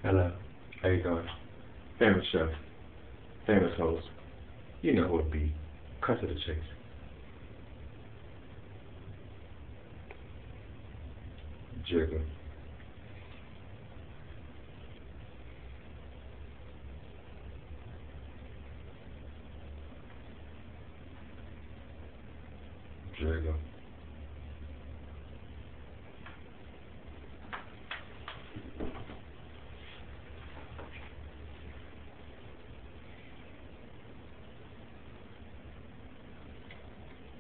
Hello. How you doing? Famous chef. Famous host. You know who it be. Cut to the chase. Jigger. Jigger.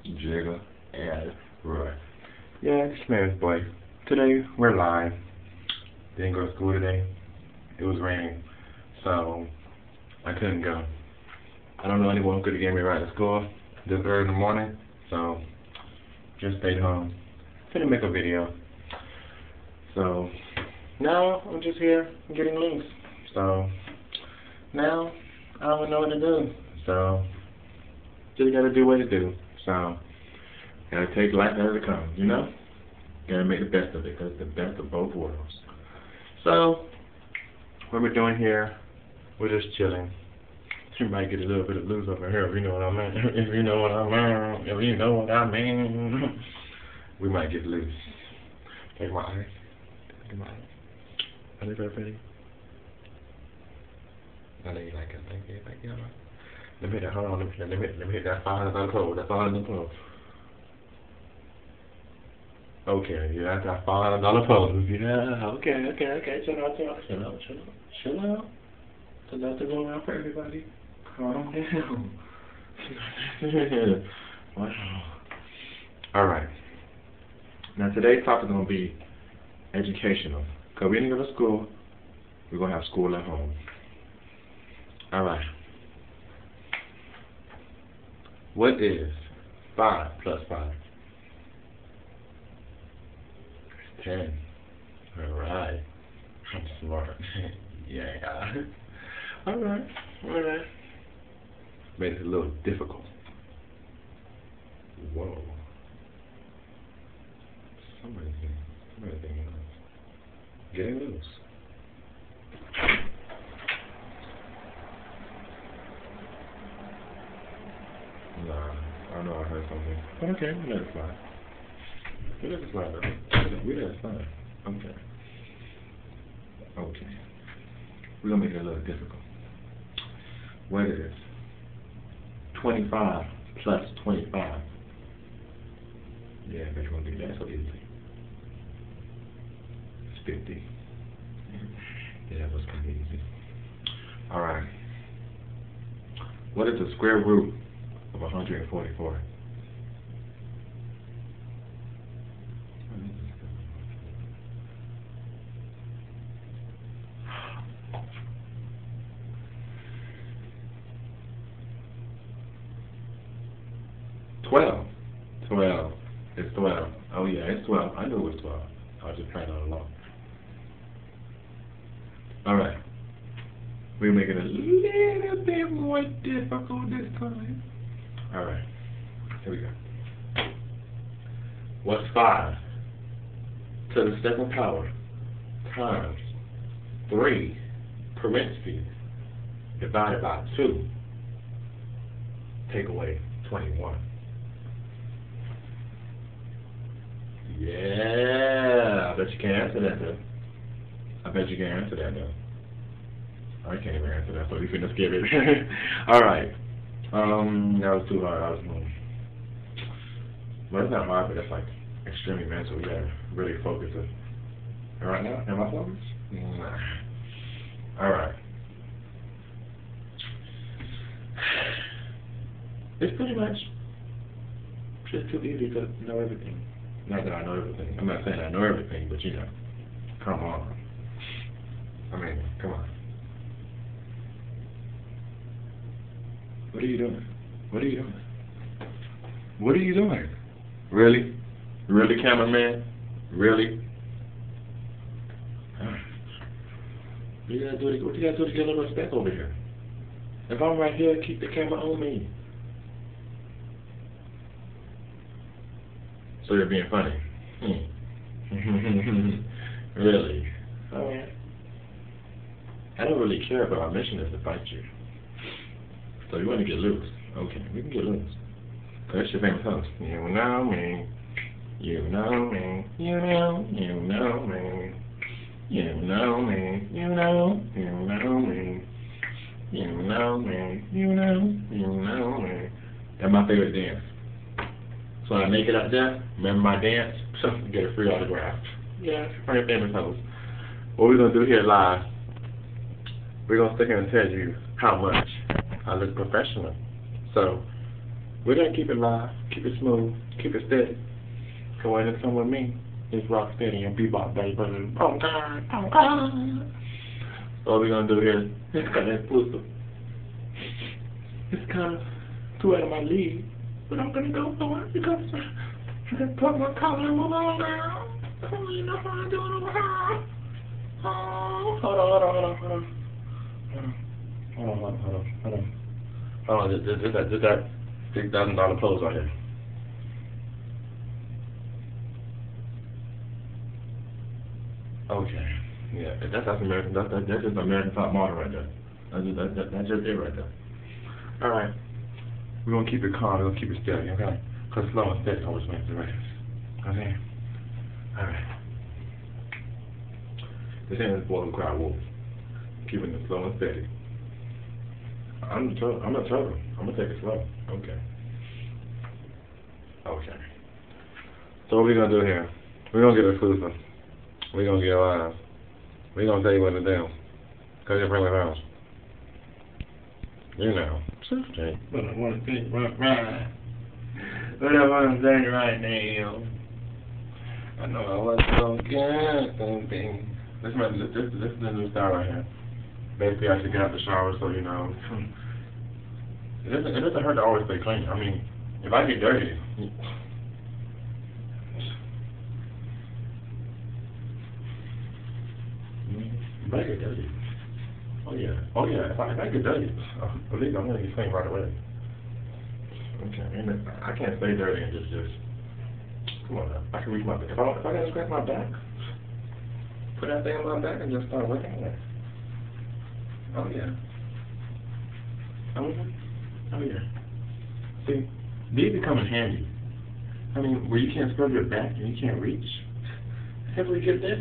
Jigger. And Roy. Yeah, it's Man's Boy. Today, we're live. Didn't go to school today. It was raining, so I couldn't go. I don't know anyone who could have gave me a ride to school this early in the morning, so just stayed home. Couldn't make a video. So now I'm just here getting loose. So now I don't know what to do. So just gotta do what to do. So gotta take life as it comes, you know? Gotta make the best of it, because it's the best of both worlds. So what we're doing here, we're just chilling. You might get a little bit of loose over here, if you know what I mean. If you know what I mean. If you know what I mean. We might get loose. Take my eyes. Take my eyes. Are they very pretty? I know you like it. Thank you. Thank you. Let me hit that. Hold on. Let me hit that $500 code. That $500 code. Okay. Yeah, that's that $500 code. Yeah. Okay. Chill out. So that's going around for everybody. Calm down. Wow. Alright. Now today's topic is going to be educational. Because we didn't go to school, we're going to have school at home. Alright. What is 5 plus 5? 10. Alright. I'm smart. Yeah. Alright. Made it a little difficult. Whoa. Somebody's getting loose. Getting loose. Nah, I know I heard something. But okay, we let it slide. We let it slide, though. We let it slide. Okay. We're going to make it a little difficult. What is 25 plus 25? Yeah, I bet you're going to do that so easily. It's 50. Yeah, that was kind of easy. Alright. What is the square root of 144? 12. It's 12. Oh yeah, it's 12. I knew it was 12. I was just playing all along. Alright. We're making it a little bit more difficult this time. Alright. Here we go. What's 5 to the second power times 3 parentheses divided by 2 take away 21? Yeah, I bet you can't answer that though. I can't even answer that, so we finna skip it. Alright. That was too hard. Well, it's not hard, but it's like extremely mental. You gotta really focus it. And right now, am I focused? Nah. Alright. It's pretty much just too easy to know everything. Not that I know everything. I'm not saying I know everything, but you know. Come on. Come on. What are you doing? Really? Really, cameraman? Really? What you gotta do to get a little respect over here? If I'm right here, keep the camera on me. So you're being funny. Really? Alright. I don't really care, but our mission is to fight you. So you want to get loose. Okay, we can get loose. That's your famous host. You know me. You know me. You know me. You know me. You know me. You know me. You know me. You know me. That's my favorite dance. So when I make it out there, remember my dance? Get a free autograph. Yeah, from your famous host. What we're going to do here live, we're going to sit here and tell you how much I look professional. So, we're going to keep it live, keep it smooth, keep it steady. So when it's come with me, it's rock steady and bebop, baby. Oh God, oh God. So what we're going to do here, it's kind of exclusive. It's kind of too out of my league, but I'm going to go for it because I can put my collar on my girl. Oh, you know how I do it over here. Oh, hold on. Just that $6,000 pose right here. Okay. Yeah, that's American. That's just American top model right there. That's just it right there. All right. We're gonna keep it calm. We're gonna keep it steady, okay? Cause slow and steady always wins the race. Okay. All right. This ain't this boy who cried wolf. Keeping it slow and steady. I'm the turtle. I'm gonna take it slow. Okay. Okay. So what we gonna do here? We're gonna get exclusive. We're gonna get live. We're gonna tell you what to do. Cause you're bringing it house. You know. But I wanna think right. But I wanna think right now. I know I was so good something. This is the new style right here. Basically, I should get out the shower, so you know. It doesn't hurt to always stay clean. I mean, if I get dirty, if I get dirty. Oh yeah. If I get dirty, believe me, I'm gonna get clean right away. Okay, and I can't stay dirty and just. Come on now. I can reach my back. If I gotta scratch my back, put that thing on my back and just start working on it. Oh yeah. Oh yeah. See, these become handy. I mean, where you can't scrub your back and you can't reach. Ever get this?